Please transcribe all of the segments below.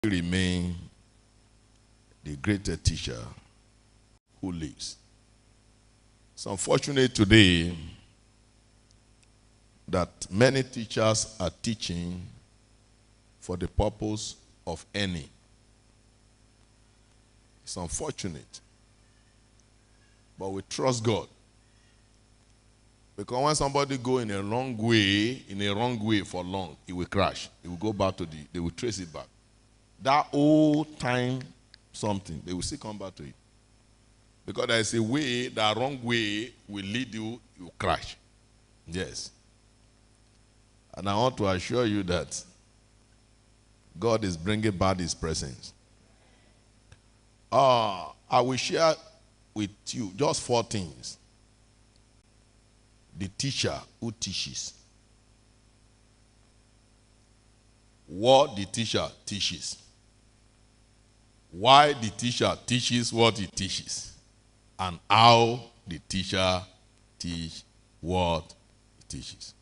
remain the greatest teacher who lives. It's unfortunate today that many teachers are teaching for the purpose of earning. It's unfortunate. But we trust God. Because when somebody go in a wrong way for long, it will crash. It will go back to they will trace it back. That old time something, they will still come back to it. Because there is a way, that wrong way will lead you crash. Yes. And I want to assure you that God is bringing back His presence. I will share with you just 4 things. The teacher who teaches. What the teacher teaches. Why the teacher teaches what he teaches. And how the teacher teaches what he teaches.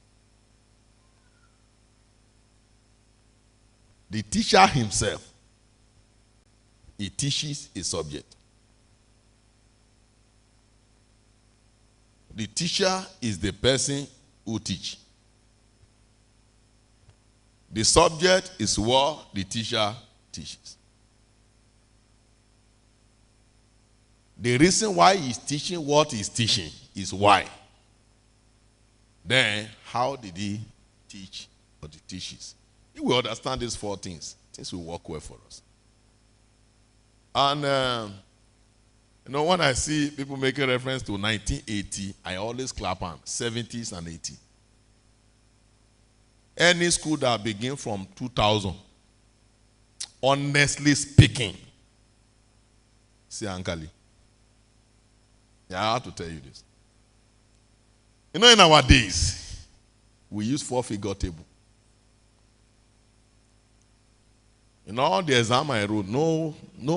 The teacher himself, he teaches a subject. The teacher is the person who teaches. The subject is what the teacher teaches. The reason why he's teaching what he's teaching is why. Then, how did he teach what he teaches? If we understand these 4 things, things will work well for us. And, when I see people making reference to 1980, I always clap hands, 70s and 80s. Any school that begins from 2000, honestly speaking, see Ankali. Yeah, I have to tell you this. In our days, we use 4-figure table. In all the exam I wrote, no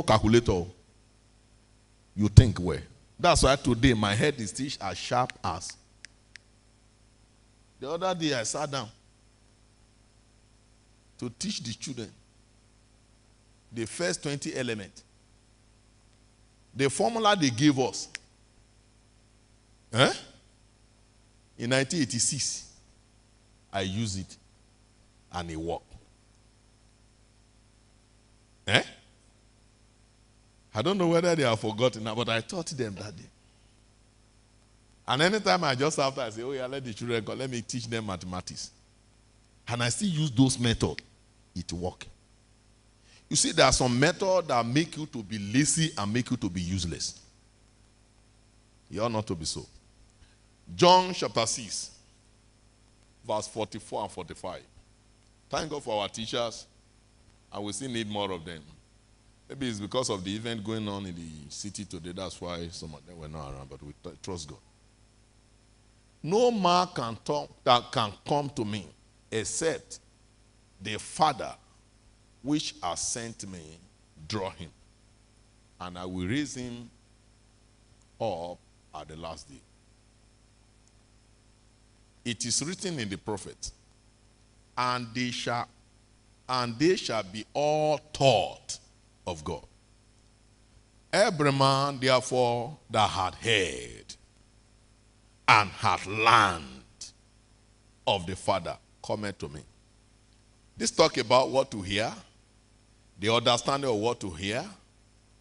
calculator. You think well. That's why today my head is still as sharp as. The other day I sat down to teach the children the first 20 elements. The formula they gave us. In 1986, I used it and it worked. I don't know whether they have forgotten now, but I taught them that day. And anytime I just after I say, oh yeah, let the children go, let me teach them mathematics. And I still use those methods. It works. You see, there are some methods that make you to be lazy and make you to be useless. You ought not to be so. John chapter 6, verse 44 and 45. Thank God for our teachers, and we still need more of them. Maybe it's because of the event going on in the city today, that's why some of them were not around, but we trust God. No man can come to me except the Father which has sent me draw him, and I will raise him up at the last day. It is written in the prophet, and they shall be all taught of God. Every man, therefore, that had heard and had learned of the Father cometh to me. This talk about what to hear, the understanding of what to hear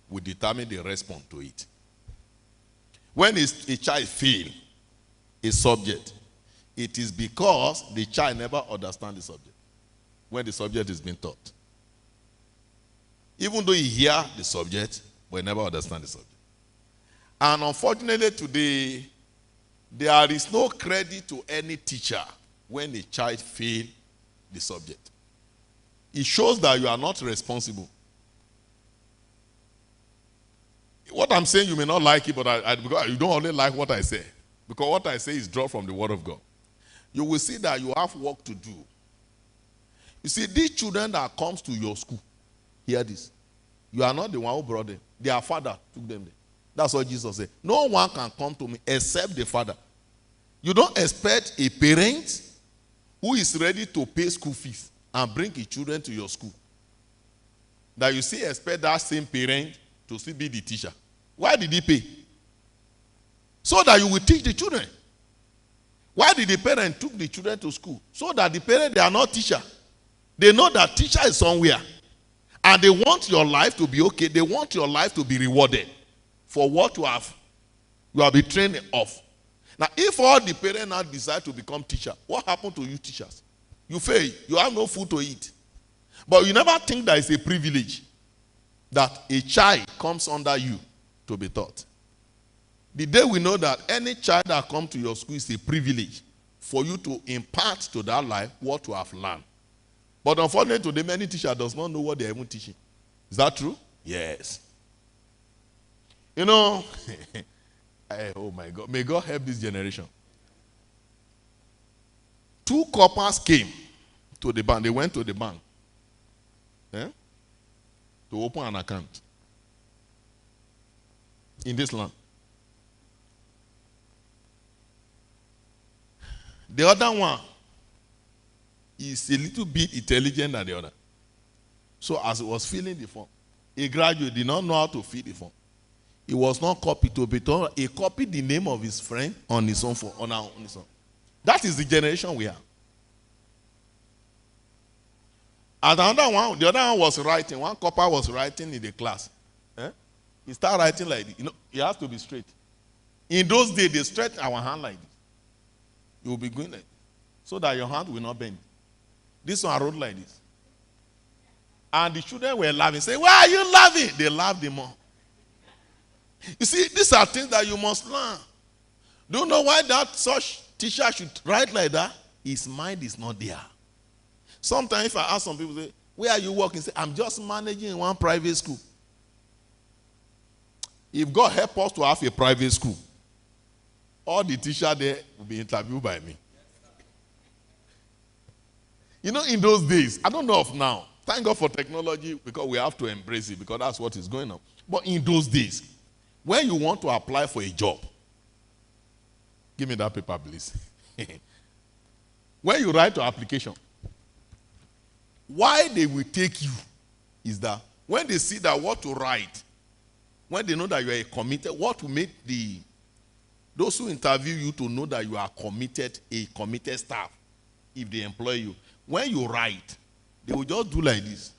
will determine the response to it. When a child fails a subject, it is because the child never understands the subject when the subject is being taught. Even though he hears the subject, but he never understands the subject. And unfortunately today, there is no credit to any teacher when a child fails the subject. It shows that you are not responsible. What I'm saying, you may not like it, but because you don't only like what I say. Because what I say is drawn from the Word of God. You will see that you have work to do. You see, these children that comes to your school, hear this. You are not the one who brought them. Their father took them there. That's what Jesus said. No one can come to me except the Father. You don't expect a parent who is ready to pay school fees and bring his children to your school. that you still expect that same parent to still be the teacher. Why did he pay? So that you will teach the children. Why did the parent took the children to school? So that the parents, they are not teacher. They know that teacher is somewhere. And they want your life to be okay. They want your life to be rewarded for what you have been trained of. Now, if all the parents now decide to become teacher, what happened to you teachers? You fail. You have no food to eat. But you never think that it's a privilege that a child comes under you to be taught. The day we know that any child that comes to your school is a privilege for you to impart to that life what you have learned. But unfortunately today, many teachers does not know what they are even teaching. Is that true? Yes. You know, oh my God, may God help this generation. 2 coppers came to the bank. They went to the bank to open an account in this land. The other one is a little bit intelligent than the other. So as he was filling the form, a graduate did not know how to fill the form. It was not copied to be told. He copied the name of his friend on his own form, on his own. That is the generation we are. And another one, the other one was writing. One copper was writing in the class. He started writing like this. You know, he has to be straight. In those days, they stretch our hand like this. You will be going like this, so that your hand will not bend. This one wrote like this. And the children were laughing. Say, why are you laughing? They laughed the more. You see, these are things that you must learn. Do you know why that such teacher should write like that? His mind is not there. Sometimes if I ask some people, say, where are you working? Say, I'm just managing in one private school. If God help us to have a private school, all the teachers there will be interviewed by me. You know, in those days, I don't know of now. Thank God for technology because we have to embrace it because that's what is going on. But in those days, when you want to apply for a job, give me that paper, please. When you write your application, why they will take you is that when they see that what to write, when they know that you are committed, what will make those who interview you to know that you are committed, a committed staff, if they employ you. When you write, they will just do like this.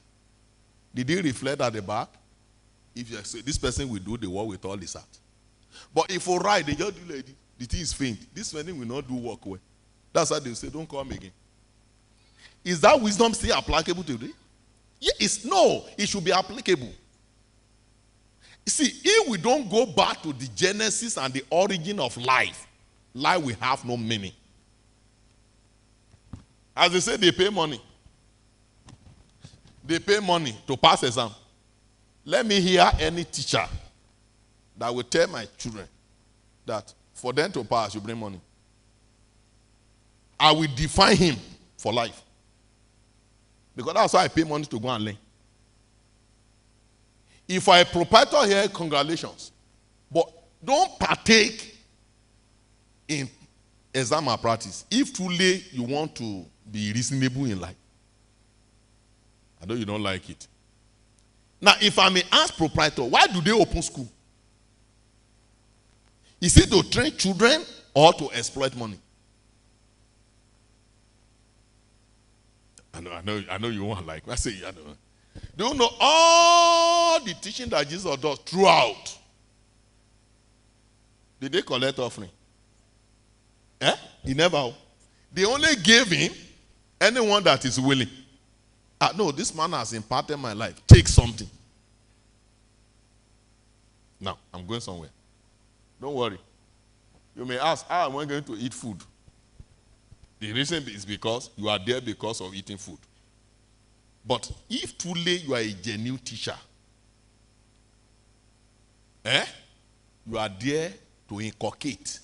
Did they reflect at the back? If you say, this person will do the work with all his heart. But if you write, they just do like this. The thing is faint. This person will not do work well. That's why they say, don't come again. Is that wisdom still applicable today? Yes, no, it should be applicable. You see, if we don't go back to the genesis and the origin of life, life will have no meaning. As they say, they pay money. They pay money to pass exam. Let me hear any teacher that will tell my children that for them to pass, you bring money. I will define him for life. Because that's why I pay money to go and learn. If I a proprietor here, congratulations. But don't partake in exam malpractice if truly you want to be reasonable in life. I know you don't like it. Now, if I may ask proprietor, why do they open school? Is it to train children or to exploit money? I know you won't like. I say, I don't know. Do you know all the teaching that Jesus does throughout? Did they collect offering? He never. They only gave him anyone that is willing. No, this man has imparted my life. Take something. Now, I'm going somewhere. Don't worry. You may ask, how am I going to eat food? The reason is because you are there because of eating food. But if truly you are a genuine teacher, you are there to inculcate.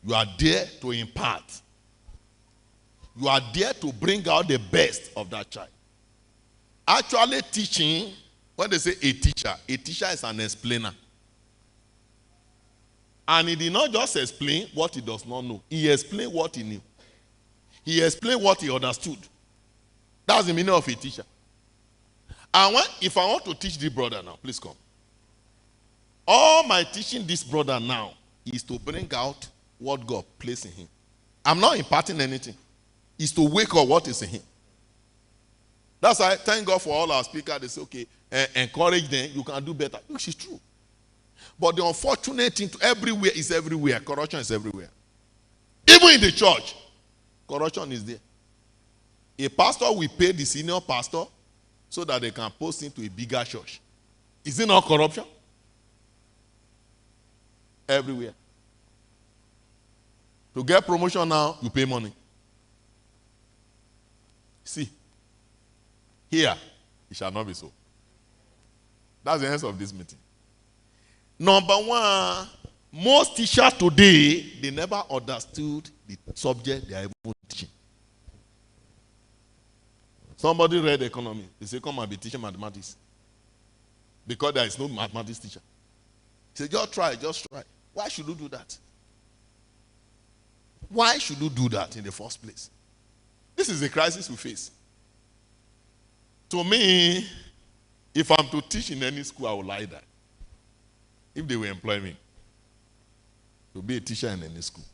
You are there to impart. You are there to bring out the best of that child. Actually teaching, when they say a teacher is an explainer. And he did not just explain what he does not know. He explained what he knew. He explained what he understood. That's the meaning of a teacher. And if I want to teach this brother now, please come. All my teaching this brother now is to bring out what God placed in him. I'm not imparting anything. It's to wake up what is in him. That's why I thank God for all our speakers. They say, okay, encourage them. You can do better. Which is true. But the unfortunate thing everywhere is everywhere. Corruption is everywhere. Even in the church, corruption is there. A pastor will pay the senior pastor so that they can post him to a bigger church. Is it not corruption? Everywhere. To get promotion now, you pay money. See, here, it shall not be so. That's the end of this meeting. Number one, most teachers today, they never understood the subject they are even teaching. Somebody read economy. They say, come and be teaching mathematics. Because there is no mathematics teacher. He said, just try, just try. Why should you do that? Why should you do that in the first place? This is a crisis we face. To me, if I'm to teach in any school, I would like that. If they will employ me to be a teacher in any school.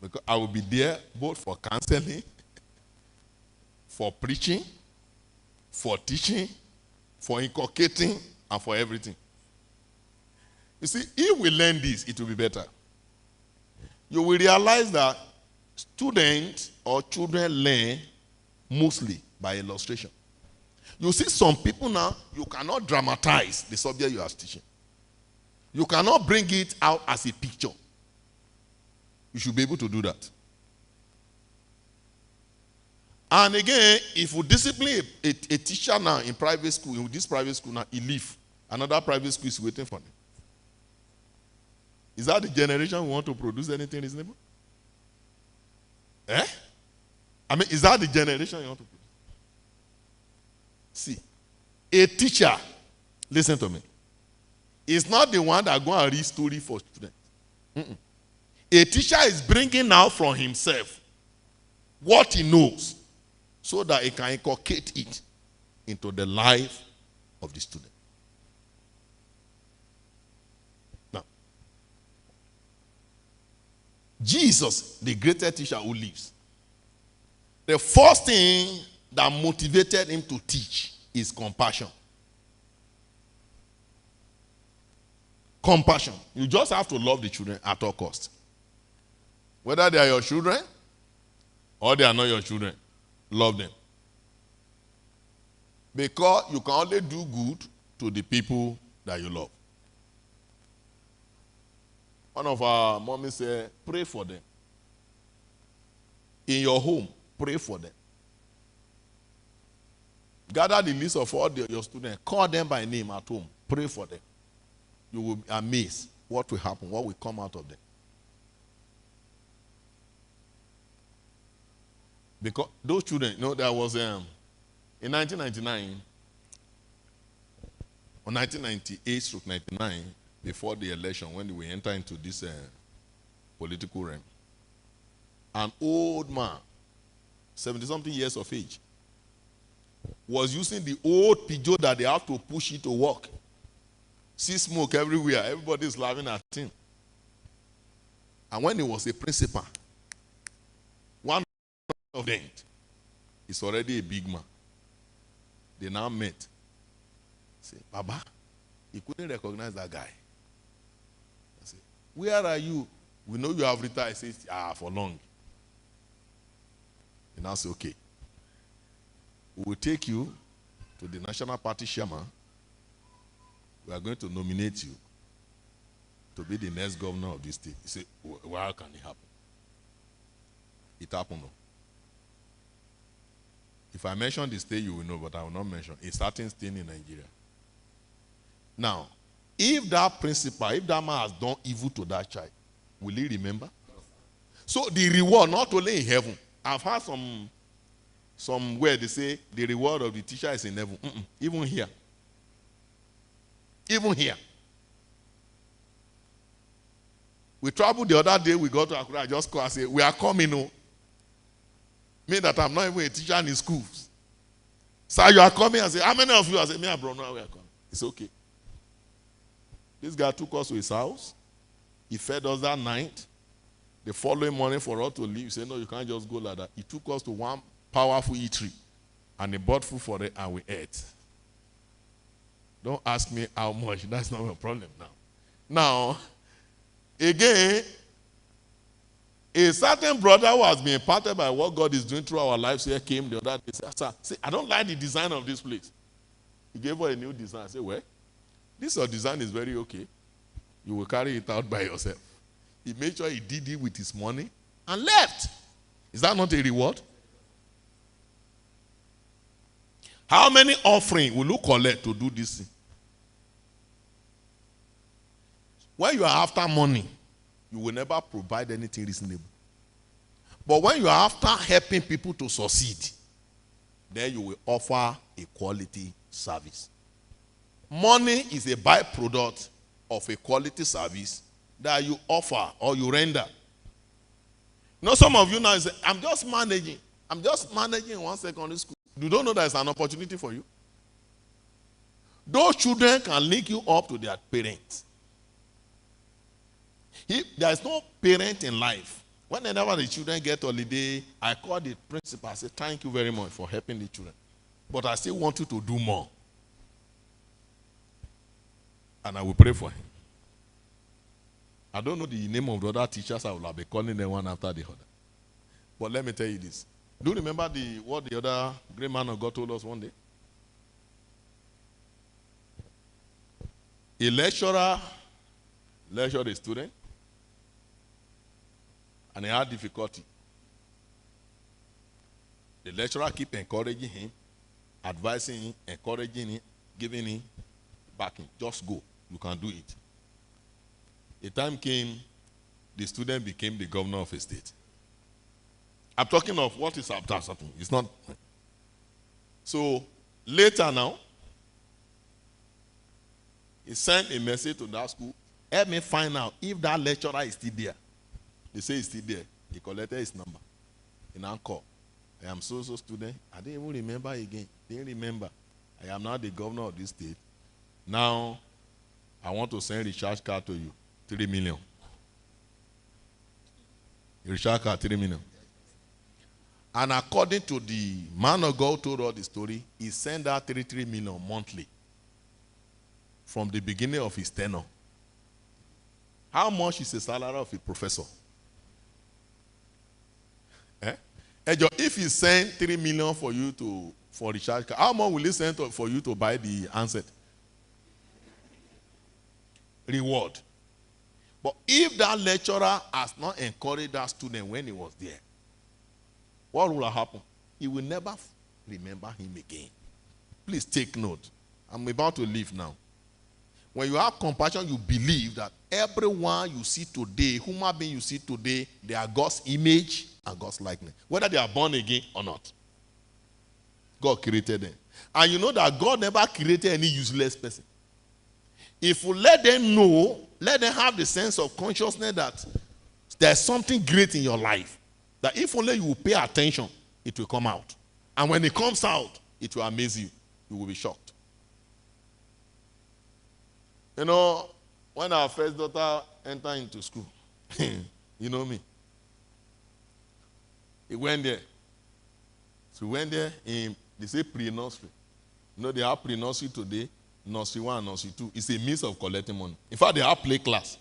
Because I will be there both for counseling, for preaching, for teaching, for inculcating, and for everything. You see, if we learn this, it will be better. You will realize that students or children learn mostly by illustration. You see some people now, you cannot dramatize the subject you are teaching. You cannot bring it out as a picture. You should be able to do that. And again, if you discipline a teacher now in private school, in this private school now, he leave. Another private school is waiting for him. Is that the generation we want to produce anything reasonable? Eh? I mean, is that the generation you want to produce? See, a teacher, listen to me, is not the one that go and read story for students. A teacher is bringing out from himself what he knows so that he can inculcate it into the life of the student. Now, Jesus, the greatest teacher who lives, the first thing that motivated him to teach is compassion. Compassion. You just have to love the children at all costs. Whether they are your children or they are not your children, love them. Because you can only do good to the people that you love. One of our mommies said, pray for them. In your home, pray for them. Gather the list of all your students. Call them by name at home. Pray for them. You will be amazed what will happen, what will come out of them. Because those children, you know, there was, in 1999, or 1998-99, before the election, when we enter into this political realm, an old man, 70-something years of age, was using the old Peugeot that they have to push it to work. See smoke everywhere. Everybody is laughing at him. And when he was a principal, one of them is already a big man. They now met. Say, Baba, he couldn't recognize that guy. I say, where are you? We know you have retired. I say, for long. And I say, okay. We will take you to the National Party chairman. We are going to nominate you to be the next governor of this state. He said, well, how can it happen? It happened. No. If I mention the state, you will know, but I will not mention a certain state in Nigeria. Now, if that principal, if that man has done evil to that child, will he remember? So the reward, not only in heaven. I've heard somewhere they say the reward of the teacher is in heaven. Even here. Even here. We traveled the other day, we got to Accra, I just call and say, we are coming. Mean that I'm not even a teacher in schools. So you are coming and say, how many of you? I say, me and bro, no, we are coming. It's okay. This guy took us to his house. He fed us that night. The following morning for us to leave, he said, no, you can't just go like that. He took us to one powerful eatery. And he bought food for it and we ate. Don't ask me how much. That's not my problem now. Now, again, a certain brother who has been impacted by what God is doing through our lives here came the other day. Said, sir, see, I don't like the design of this place. He gave her a new design. I said, well, this your design is very okay. You will carry it out by yourself. He made sure he did it with his money and left. Is that not a reward? How many offering will you collect to do this thing? When you are after money, you will never provide anything reasonable. But when you are after helping people to succeed, then you will offer a quality service. Money is a byproduct of a quality service that you offer or you render. You know, some of you now say, I'm just managing one secondary school. You don't know there's an opportunity for you. Those children can link you up to their parents. There is no parent in life. Whenever the children get holiday, I call the principal. I say, thank you very much for helping the children. But I still want you to do more. And I will pray for him. I don't know the name of the other teachers. I will have been calling them one after the other. But let me tell you this. Do you remember what the other great man of God told us one day? A lecturer lectured a student, and he had difficulty. The lecturer keep encouraging him, advising him, encouraging him, giving him backing. Just go. You can do it. A time came, the student became the governor of a state. I'm talking of what is after something. It's not. So later now, he sent a message to that school. Help me find out if that lecturer is still there. They say he's still there. He collected his number. He now called. I am so student. I didn't even remember again. Didn't remember. I am now the governor of this state. Now, I want to send a recharge card to you. 3 million. A recharge card, 3 million. And according to the man of God who told us the story, he sent out 3 million monthly from the beginning of his tenure. How much is the salary of a professor? If he sent 3 million for you for recharge card, how much will he send for you to buy the handset? Reward. But if that lecturer has not encouraged that student when he was there, what will happen? He will never remember him again. Please take note. I'm about to leave now. When you have compassion, you believe that everyone you see today, human being you see today, they are God's image and God's likeness. Whether they are born again or not. God created them. And you know that God never created any useless person. If you let them know, let them have the sense of consciousness that there's something great in your life, that if only you will pay attention, it will come out. And when it comes out, it will amaze you. You will be shocked. You know, when our first daughter entered into school, you know me, he went there. So he went there in, they say pre-nursery. You know, they have pre-nursery today, nursery 1, nursery 2. It's a means of collecting money. In fact, they have play class.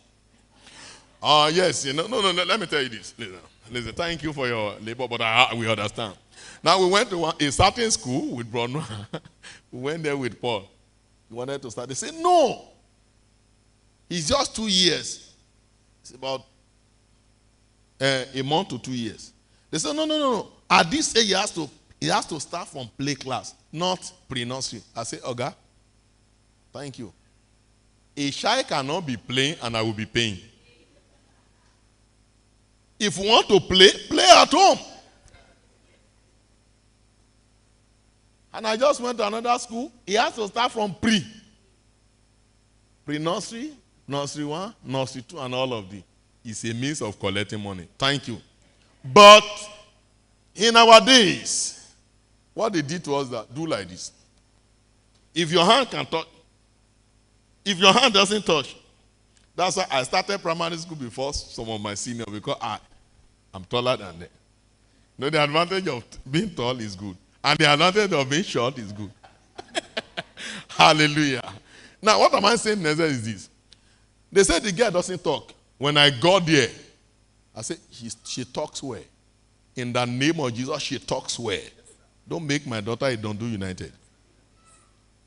Yes, you know, no, let me tell you this. Listen, thank you for your labor, but we understand. Now, we went to a certain school with Bruno. We went there with Paul. He wanted to start. They said, no. It's just 2 years. It's about a month to 2 years. They said, no. At this age, he has to start from play class, not pre-nursery. I said, Oga, thank you. A child cannot be playing and I will be paying. If you want to play, play at home. And I just went to another school. He has to start from pre-nursery, nursery 1, nursery 2, and all of these. It's a means of collecting money. Thank you. But in our days, What they did was that, do like this. If your hand can touch, if your hand doesn't touch, that's why I started primary school before some of my seniors, because I'm taller than them. You know, the advantage of being tall is good. And the advantage of being short is good. Hallelujah. Now, what am I saying next is this. They said the girl doesn't talk. When I got there, I said, she talks well. In the name of Jesus, she talks well. Don't make my daughter a Don't Do United.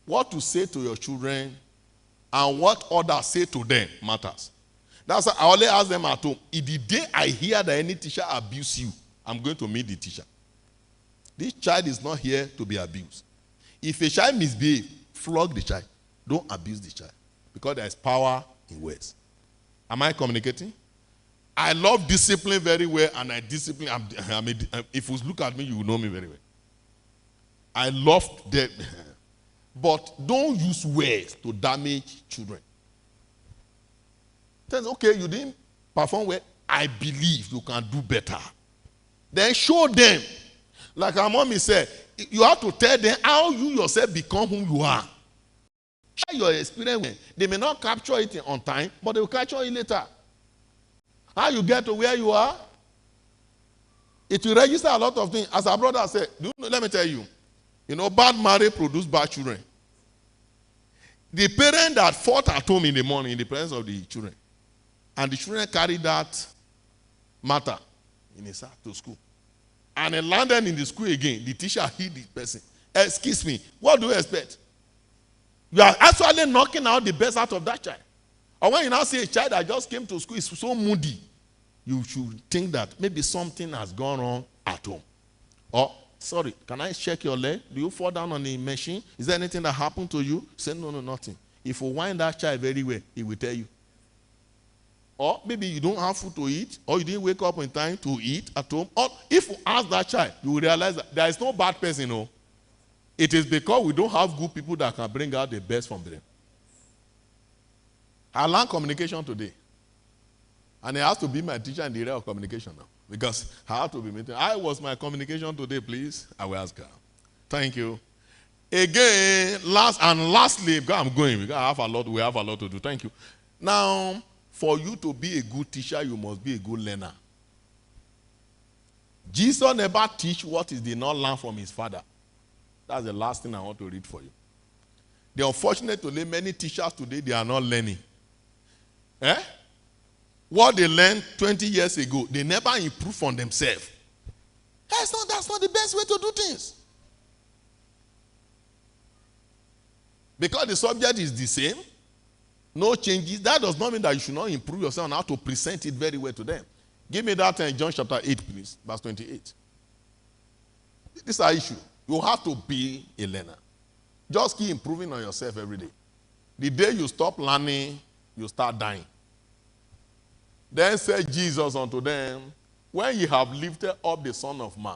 What to say to your children and what others say to them matters. That's why I always ask them at home, if the day I hear that any teacher abuse you, I'm going to meet the teacher. This child is not here to be abused. If a child misbehaves, flog the child. Don't abuse the child. Because there is power in words. Am I communicating? I love discipline very well, and I discipline. If you look at me, you will know me very well. I love them. But don't use words to damage children. Tell them, okay, you didn't perform well. I believe you can do better. Then show them. Like our mommy said, you have to tell them how you yourself become who you are. Share your experience. They may not capture it on time, but they will capture it later. How you get to where you are, it will register a lot of things. As our brother said, let me tell you, bad marriage produce bad children. The parent that fought at home in the morning in the presence of the children, and the children carried that matter in his heart to school. And he landed in the school again. The teacher hit the person. Excuse me, what do you expect? You are actually knocking out the best out of that child. Or when you now see a child that just came to school is so moody, you should think that maybe something has gone wrong at home. Or, sorry, can I check your leg? Do you fall down on the machine? Is there anything that happened to you? Say, no, nothing. If you wind that child very well, he will tell you. Or maybe you don't have food to eat, or you didn't wake up in time to eat at home. Or if you ask that child, you will realize that there is no bad person, no. It is because we don't have good people that can bring out the best from them. I learned communication today. And it has to be my teacher in the area of communication now. Because I have to be meeting. I was my communication today, please. I will ask her. Thank you. Again, lastly, because I'm going, we have a lot to do. Thank you. Now, for you to be a good teacher, you must be a good learner. Jesus never teach what he did not learn from his father. That's the last thing I want to read for you. The unfortunate today, many teachers today, they are not learning. What they learned 20 years ago, they never improve on themselves. That's not the best way to do things. Because the subject is the same, no changes, that does not mean that you should not improve yourself on how to present it very well to them. Give me that in John chapter 8, please, verse 28. This is our issue. You have to be a learner. Just keep improving on yourself every day. The day you stop learning, you start dying. Then said Jesus unto them, when ye have lifted up the Son of Man,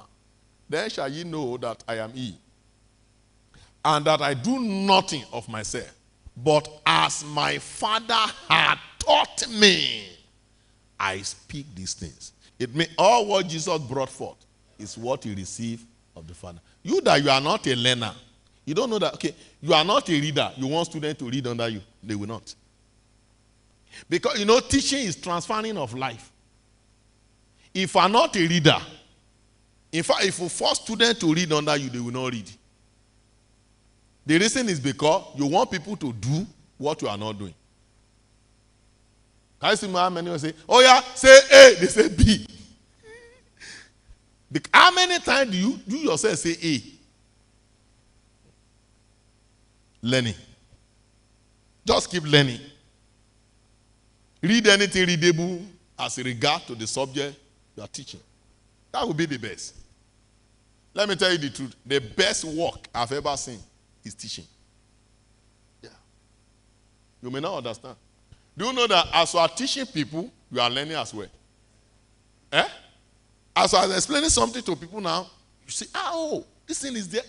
then shall ye know that I am he, and that I do nothing of myself, but as my Father had taught me, I speak these things. It means all what Jesus brought forth is what he received of the Father. You that you are not a learner, you don't know that, okay, you are not a reader. You want students to read under you. They will not. Because, teaching is transferring of life. If you are not a reader, in fact, if you force students to read under you, they will not read. The reason is because you want people to do what you are not doing. Can you see how many will say, oh yeah, say A, they say B. How many times do you yourself say A? Learning. Just keep learning. Read anything readable as regard to the subject you are teaching. That would be the best. Let me tell you the truth. The best work I've ever seen is teaching. Yeah. You may not understand. Do you know that as you are teaching people, you are learning as well? As I was explaining something to people now, you see, this thing is there.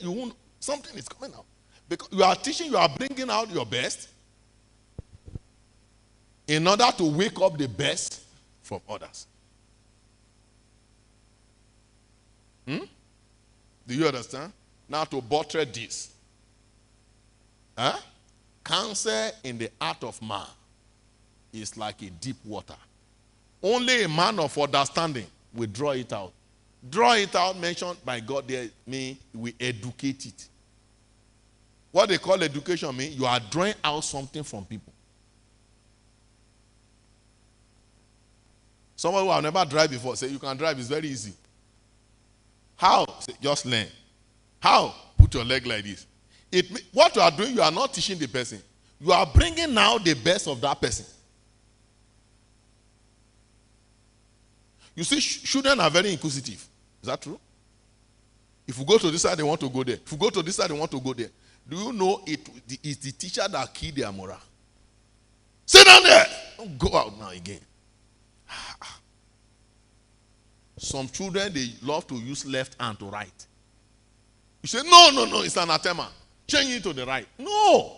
Something is coming out. Because you are teaching, you are bringing out your best in order to wake up the best from others. Do you understand? Now to buttress this. Huh? Counsel in the heart of man is like a deep water. Only a man of understanding will draw it out. Draw it out, mentioned by God there, mean we educate it. What they call education means you are drawing out something from people. Someone who have never drive before say you can drive, it's very easy. How? Say, just learn. How? Put your leg like this. What you are doing, you are not teaching the person. You are bringing out the best of that person. You see, children are very inquisitive. Is that true? If you go to this side, they want to go there. If you go to this side, they want to go there. Do you know it's the teacher that killed their moral? Sit down there. Don't go out now again. Some children, they love to use left hand to right. You say, no, it's anathema. Change it to the right. No.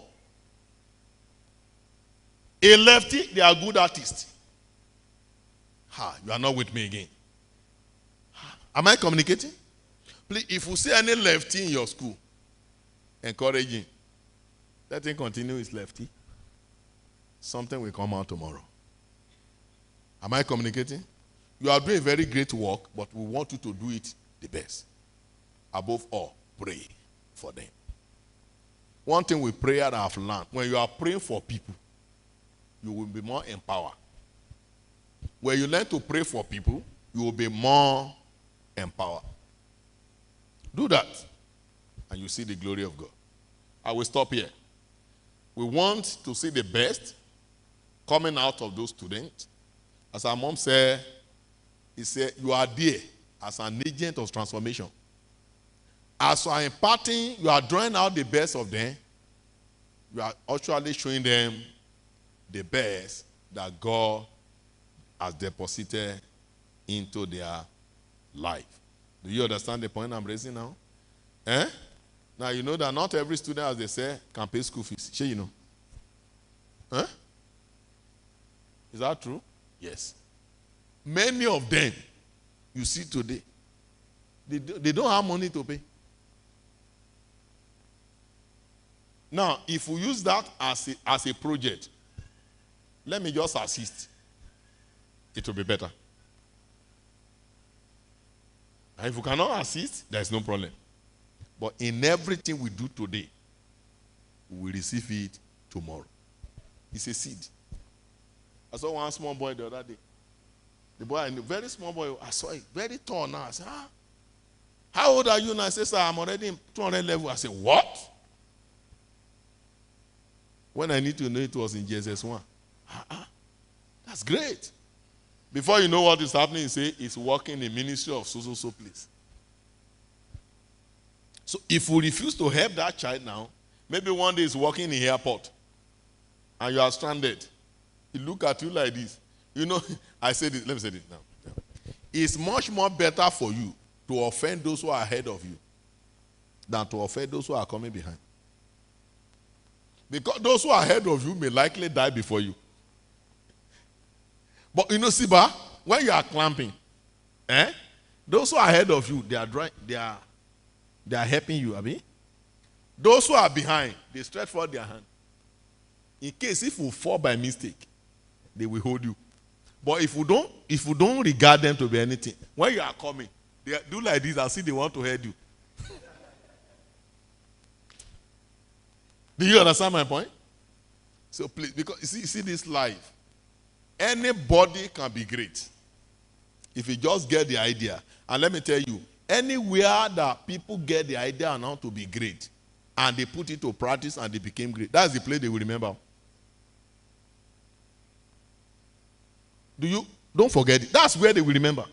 A lefty, they are good artists. You are not with me again. Am I communicating? Please, if you see any lefty in your school, encourage him. Let him continue his lefty. Something will come out tomorrow. Am I communicating? You are doing very great work, but we want you to do it the best. Above all, pray for them. One thing with prayer that I have learned, when you are praying for people, you will be more empowered. When you learn to pray for people, you will be more empowered. Do that, and you see the glory of God. I will stop here. We want to see the best coming out of those students. As our mom said, he said, you are there as an agent of transformation. As you are imparting, you are drawing out the best of them. You are actually showing them the best that God has deposited into their life. Do you understand the point I'm raising now? Now you know that not every student, as they say, can pay school fees. Sure, you know. Is that true? Yes. Many of them you see today, they don't have money to pay. Now, if we use that as a project, let me just assist. It will be better. And if we cannot assist, there is no problem. But in everything we do today, we will receive it tomorrow. It's a seed. I saw one small boy the other day. The boy, a very small boy, I saw it, very tall now. I said, how old are you now? I said, sir, I'm already in 200 level. I said, what? When I need to know it was in JSS1. That's great. Before you know what is happening, you say, it's working in the ministry of so place. So if we refuse to help that child now, maybe one day he's working in the airport and you are stranded. He look at you like this. You know, I said it, let me say it now. It's much more better for you to offend those who are ahead of you than to offend those who are coming behind. Because those who are ahead of you may likely die before you. But you know, Siba, when you are clamping, those who are ahead of you, they are helping you, Abi. Those who are behind, they stretch forward their hand. In case if you fall by mistake, they will hold you. But if you don't regard them to be anything, when you are coming, they do like this and see they want to head you. Do you understand my point? So please, because you see this life, anybody can be great if you just get the idea. And let me tell you, anywhere that people get the idea on how to be great and they put it to practice and they became great, that's the place they will remember. Don't forget it. That's where they will remember.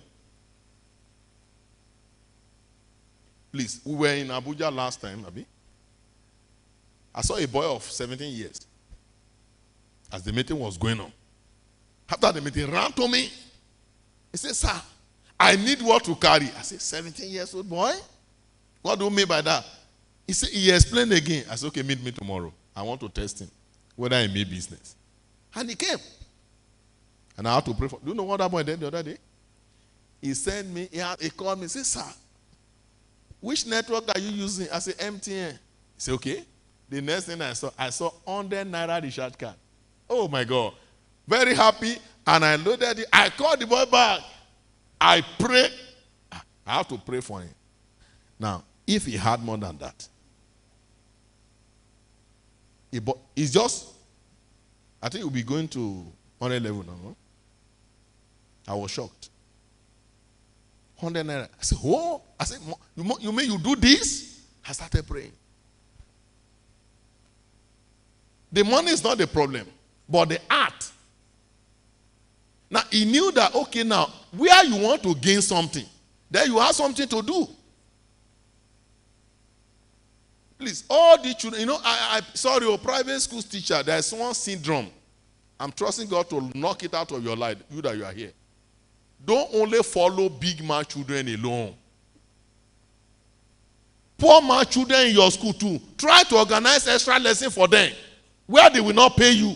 Please, we were in Abuja last time, Abi. I saw a boy of 17 years as the meeting was going on. After the meeting, ran to me. He said, sir, I need what to carry. I said, 17 years old boy? What do you mean by that? He said, he explained again. I said, okay, meet me tomorrow. I want to test him, whether he made business. And he came. And I had to pray for. Do you know what that boy did the other day? He sent me, he called me, he said, sir, which network are you using? I said, MTN. He said, okay. The next thing I saw 100 naira recharge card. Oh my God. Very happy. And I loaded it. I called the boy back. I pray. I have to pray for him. Now, if he had more than that, it's just, I think he'll be going to 100 level now. No? I was shocked. 100 naira. I said, oh. I said, you mean you do this? I started praying. The money is not the problem, but the art. Now, he knew that, okay, now, where you want to gain something, then you have something to do. Please, all the children, you know, sorry, your private school teacher, there is one syndrome. I'm trusting God to knock it out of your life, you that you are here. Don't only follow big man children alone. Poor man children in your school too. Try to organize extra lesson for them where they will not pay you.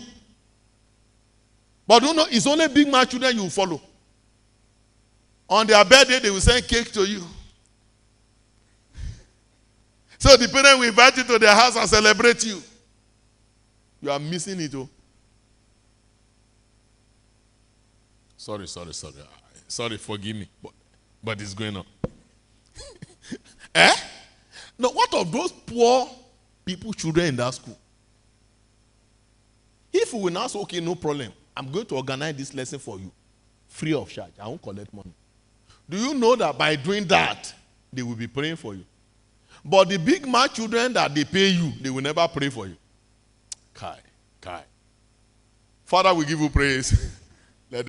But don't know, it's only big man children you will follow. On their birthday, they will send cake to you. So the parents will invite you to their house and celebrate you. You are missing it. Oh. Sorry. Sorry, forgive me. But it's going on. Eh? No, what of those poor people, children in that school? If we will now say, okay, no problem, I'm going to organize this lesson for you, free of charge. I won't collect money. Do you know that by doing that, they will be praying for you? But the big man children that they pay you, they will never pray for you. Kai. Father, we give you praise.